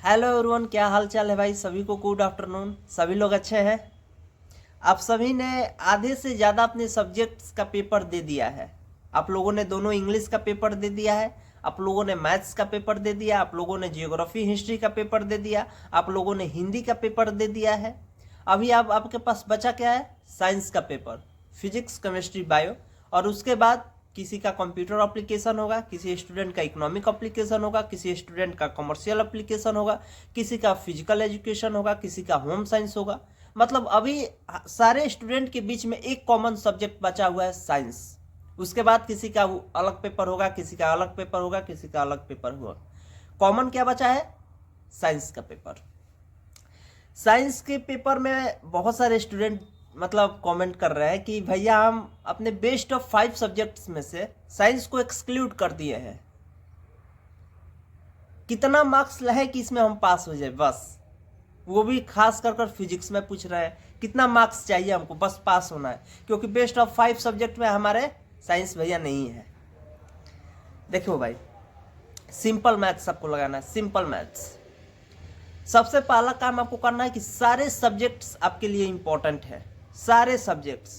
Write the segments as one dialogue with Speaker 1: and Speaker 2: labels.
Speaker 1: Hello everyone, क्या हाल चाल है भाई। सभी को गुड आफ्टरनून। सभी लोग अच्छे हैं। आप सभी ने आधे से ज़्यादा अपने सब्जेक्ट्स का पेपर दे दिया है। आप लोगों ने दोनों इंग्लिश का पेपर दे दिया है, आप लोगों ने मैथ्स का पेपर दे दिया, आप लोगों ने जियोग्राफी हिस्ट्री का पेपर दे दिया, आप लोगों ने हिंदी का पेपर दे दिया है। अभी आपके पास बचा क्या है? साइंस का पेपर, फिजिक्स केमिस्ट्री बायो। और उसके बाद किसी का कंप्यूटर एप्लीकेशन होगा, किसी स्टूडेंट का इकोनॉमिक एप्लीकेशन होगा, किसी स्टूडेंट का कमर्शियल एप्लीकेशन होगा, किसी का फिजिकल एजुकेशन होगा, किसी का होम साइंस होगा। मतलब अभी सारे स्टूडेंट के बीच में एक कॉमन सब्जेक्ट बचा हुआ है, साइंस। उसके बाद किसी का अलग पेपर होगा, किसी का अलग पेपर होगा, किसी का अलग पेपर होगा। कॉमन क्या बचा है? साइंस का पेपर। साइंस के पेपर में बहुत सारे स्टूडेंट मतलब कमेंट कर रहे हैं कि भैया हम अपने बेस्ट ऑफ 5 सब्जेक्ट्स में से साइंस को एक्सक्लूड कर दिए हैं। कितना मार्क्स लाए कि इसमें हम पास हो जाए बस। वो भी खास कर फिजिक्स में पूछ रहे हैं कितना मार्क्स चाहिए हमको, बस पास होना है, क्योंकि बेस्ट ऑफ 5 सब्जेक्ट में हमारे साइंस भैया नहीं है। देखो भाई, सिंपल मैथ्स सबको लगाना है, सिंपल मैथ्स। सबसे पहला काम आपको करना है कि सारे सब्जेक्ट्स आपके लिए इंपॉर्टेंट है। सारे सब्जेक्ट्स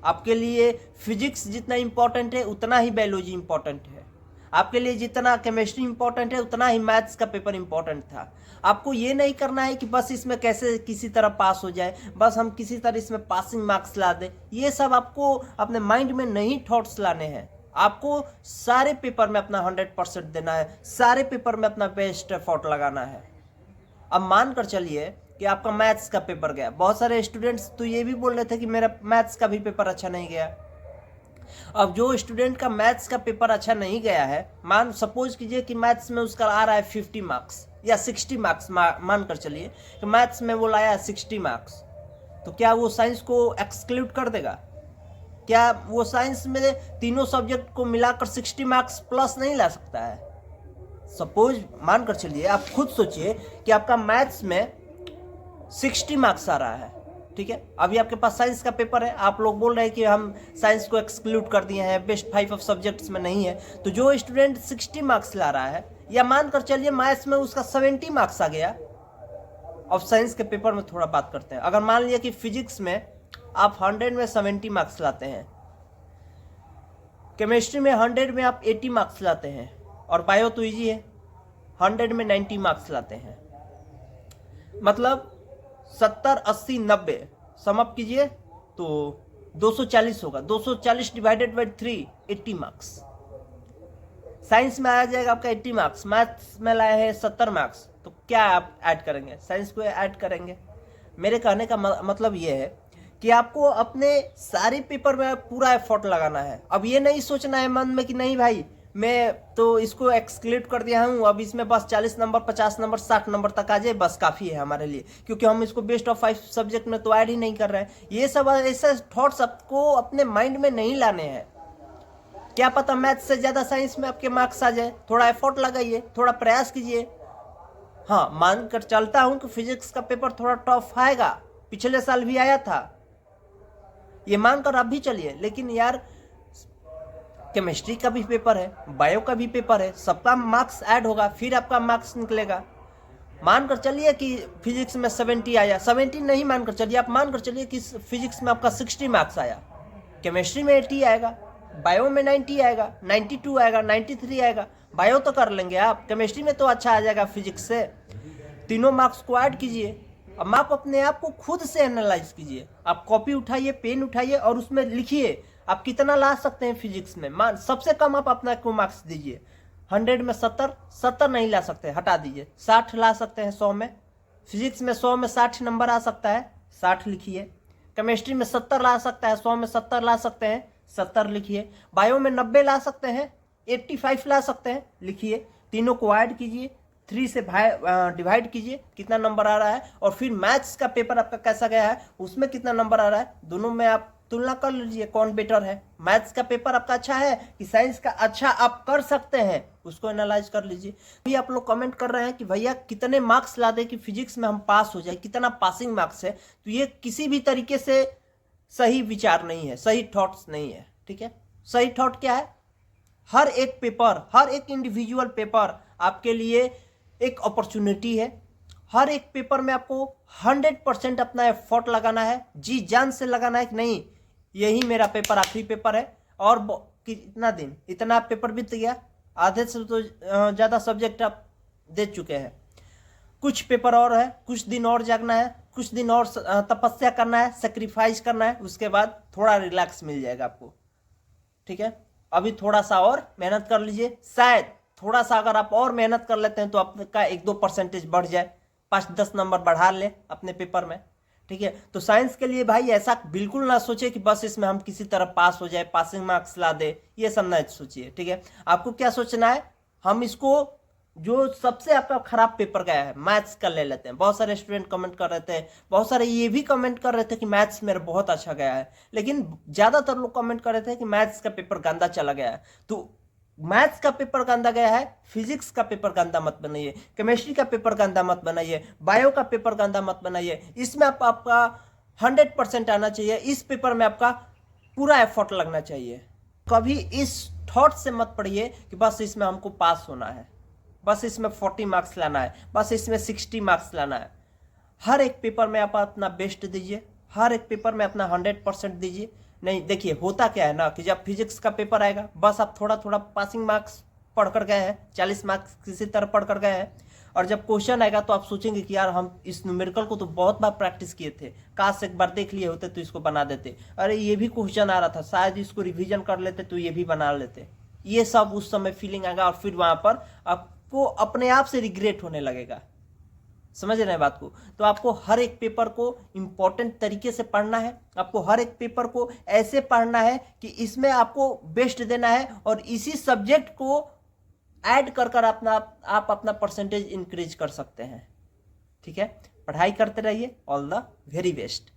Speaker 1: आपके लिए, फिजिक्स जितना इंपॉर्टेंट है उतना ही बायोलॉजी इंपॉर्टेंट है। आपके लिए जितना केमिस्ट्री इंपॉर्टेंट है उतना ही मैथ्स का पेपर इंपॉर्टेंट था। आपको ये नहीं करना है कि बस इसमें कैसे किसी तरह पास हो जाए, बस हम किसी तरह इसमें पासिंग मार्क्स ला दें। ये सब आपको अपने माइंड में नहीं थॉट्स लाने हैं। आपको सारे पेपर में अपना 100% देना है, सारे पेपर में अपना बेस्ट एफर्ट लगाना है। अब मान कर चलिए कि आपका मैथ्स का पेपर गया। बहुत सारे स्टूडेंट्स तो ये भी बोल रहे थे कि मेरा मैथ्स का भी पेपर अच्छा नहीं गया। अब जो स्टूडेंट का मैथ्स का पेपर अच्छा नहीं गया है, मान सपोज कीजिए कि मैथ्स में उसका आ रहा है 50 मार्क्स या 60 मार्क्स, मान कर चलिए कि मैथ्स में वो लाया 60 मार्क्स, तो क्या वो साइंस को एक्सक्लूड कर देगा? क्या वो साइंस में तीनों सब्जेक्ट को मिलाकर 60 मार्क्स प्लस नहीं ला सकता है? सपोज मान कर चलिए, आप खुद सोचिए कि आपका मैथ्स में 60 मार्क्स आ रहा है, ठीक है। अभी आपके पास साइंस का पेपर है, आप लोग बोल रहे हैं कि हम साइंस को एक्सक्लूड कर दिए हैं, बेस्ट 5 ऑफ सब्जेक्ट्स में नहीं है। तो जो स्टूडेंट 60 मार्क्स ला रहा है, या मान कर चलिए मैथ्स में उसका 70 मार्क्स आ गया। अब साइंस के पेपर में थोड़ा बात करते हैं। अगर मान लिया कि फिजिक्स में आप 100 में 70 मार्क्स लाते हैं, केमिस्ट्री में 100 में आप 80 मार्क्स लाते हैं, और बायो तो ईजी है, 100 में 90 मार्क्स लाते हैं, मतलब 70, 80, 90 सम अप कीजिए तो 240 होगा। 240 डिवाइडेड बाई 3, 80 मार्क्स। साइंस में आ जाएगा आपका 80 मार्क्स, मैथ्स में लाए हैं 70 मार्क्स, तो क्या आप ऐड करेंगे? साइंस को ऐड करेंगे। मेरे कहने का मतलब ये है कि आपको अपने सारे पेपर में पूरा एफर्ट लगाना है। अब ये नहीं सोचना है मन में कि नहीं भाई मैं तो इसको एक्सक्लूड कर दिया हूँ, अब इसमें बस 40 नंबर, 50 नंबर, 60 नंबर तक आ जाए बस काफ़ी है हमारे लिए, क्योंकि हम इसको बेस्ट ऑफ 5 सब्जेक्ट में तो ऐड ही नहीं कर रहे हैं। ये सब ऐसे थॉट्स आपको अपने माइंड में नहीं लाने हैं। क्या पता मैथ्स से ज़्यादा साइंस में आपके मार्क्स आ जाए। थोड़ा एफर्ट लगाइए, थोड़ा प्रयास कीजिए। हाँ, मान कर चलता हूँ कि फिजिक्स का पेपर थोड़ा टफ आएगा, पिछले साल भी आया था, ये मानकर आप भी चलिए। लेकिन यार केमिस्ट्री का भी पेपर है, बायो का भी पेपर है, सबका मार्क्स ऐड होगा, फिर आपका मार्क्स निकलेगा। मानकर चलिए कि फिजिक्स में 70 आया, 70 नहीं मानकर चलिए, आप मानकर चलिए कि फिजिक्स में आपका 60 मार्क्स आया, केमिस्ट्री में 80 आएगा, बायो में 90 आएगा, 92 आएगा, 93 आएगा। बायो तो कर लेंगे आप, केमिस्ट्री में तो अच्छा आ जाएगा फिजिक्स से। तीनों मार्क्स को ऐड कीजिए। अब आप अपने आप को खुद से एनालाइज कीजिए। आप कॉपी उठाइए, पेन उठाइए और उसमें लिखिए आप कितना ला सकते हैं फिजिक्स में। मान सबसे कम आप अपना को मार्क्स दीजिए। 100 में 70 नहीं ला सकते, हटा दीजिए। 60 ला सकते हैं 100 में। फिजिक्स में 100 में 60 नंबर आ सकता है, 60 लिखिए। केमिस्ट्री में 70 ला सकता है, 100 में 70 ला सकते हैं, 70 लिखिए। बायो में 90 ला सकते हैं, 85 ला सकते हैं, लिखिए। तीनों को ऐड कीजिए, 3 से डिवाइड कीजिए, कितना नंबर आ रहा है। और फिर मैथ्स का पेपर आपका कैसा गया है, उसमें कितना नंबर आ रहा है, दोनों में आप तुलना कर लीजिए कौन बेटर है। मैथ्स का पेपर आपका अच्छा है कि साइंस का अच्छा आप कर सकते हैं, उसको एनालाइज कर लीजिए। अभी आप लोग कमेंट कर रहे हैं कि भैया कितने मार्क्स ला दे कि फिजिक्स में हम पास हो जाए, कितना पासिंग मार्क्स है। तो ये किसी भी तरीके से सही विचार नहीं है, सही थॉट्स नहीं है, ठीक है। सही थॉट क्या है? हर एक पेपर, हर एक इंडिविजुअल पेपर आपके लिए एक अपॉर्चुनिटी है। हर एक पेपर में आपको 100% अपना एफर्ट लगाना है, जी जान से लगाना है कि नहीं यही मेरा पेपर आखिरी पेपर है। और कितना दिन, इतना पेपर बीत गया, आधे से तो ज़्यादा सब्जेक्ट आप दे चुके हैं। कुछ पेपर और है, कुछ दिन और जागना है, कुछ दिन और तपस्या करना है, सेक्रीफाइस करना है, उसके बाद थोड़ा रिलैक्स मिल जाएगा आपको। ठीक है, अभी थोड़ा सा और मेहनत कर लीजिए, शायद थोड़ा सा अगर आप और मेहनत कर लेते हैं तो आपका 1-2% बढ़ जाए, 5-10 नंबर बढ़ा ले अपने पेपर में। ठीक है, तो साइंस के लिए भाई ऐसा बिल्कुल ना सोचे कि बस इसमें हम किसी तरह पास हो जाए, पासिंग मार्क्स ला दे, ये सब ना सोचिए। ठीक है, आपको क्या सोचना है, हम इसको जो सबसे आपका खराब पेपर गया है मैथ्स का ले लेते हैं। बहुत सारे स्टूडेंट कमेंट कर रहे थे, बहुत सारे ये भी कमेंट कर रहे थे कि मैथ्स मेरा बहुत अच्छा गया है, लेकिन ज़्यादातर लोग कमेंट कर रहे थे कि मैथ्स का पेपर गंदा चला गया है। तो मैथ्स का पेपर गंदा गया है, फिजिक्स का पेपर गंदा मत बनाइए, केमिस्ट्री का पेपर गंदा मत बनाइए, बायो का पेपर गंदा मत बनाइए। इसमें आपका 100% आना चाहिए, इस पेपर में आपका पूरा एफर्ट लगना चाहिए। कभी इस थॉट से मत पढ़िए कि बस इसमें हमको पास होना है, बस इसमें 40 मार्क्स लाना है, बस इसमें 60 मार्क्स लाना है। हर एक पेपर में आप अपना बेस्ट दीजिए, हर एक पेपर में अपना 100% दीजिए। नहीं देखिए होता क्या है ना कि जब फिजिक्स का पेपर आएगा बस आप थोड़ा थोड़ा पासिंग मार्क्स पढ़ कर गए हैं, 40 मार्क्स किसी तरह पढ़ कर गए हैं, और जब क्वेश्चन आएगा तो आप सोचेंगे कि यार हम इस न्यूमेरिकल को तो बहुत बार प्रैक्टिस किए थे, काश एक बार देख लिए होते तो इसको बना देते, अरे ये भी क्वेश्चन आ रहा था शायद इसको रिवीजन कर लेते तो ये भी बना लेते। ये सब उस समय फीलिंग आएगा और फिर वहां पर आपको अपने आप से रिग्रेट होने लगेगा। समझ रहे हैं बात को? तो आपको हर एक पेपर को इंपॉर्टेंट तरीके से पढ़ना है, आपको हर एक पेपर को ऐसे पढ़ना है कि इसमें आपको बेस्ट देना है, और इसी सब्जेक्ट को ऐड कर कर आप अपना परसेंटेज इंक्रीज कर सकते हैं। ठीक है, पढ़ाई करते रहिए। All the very best.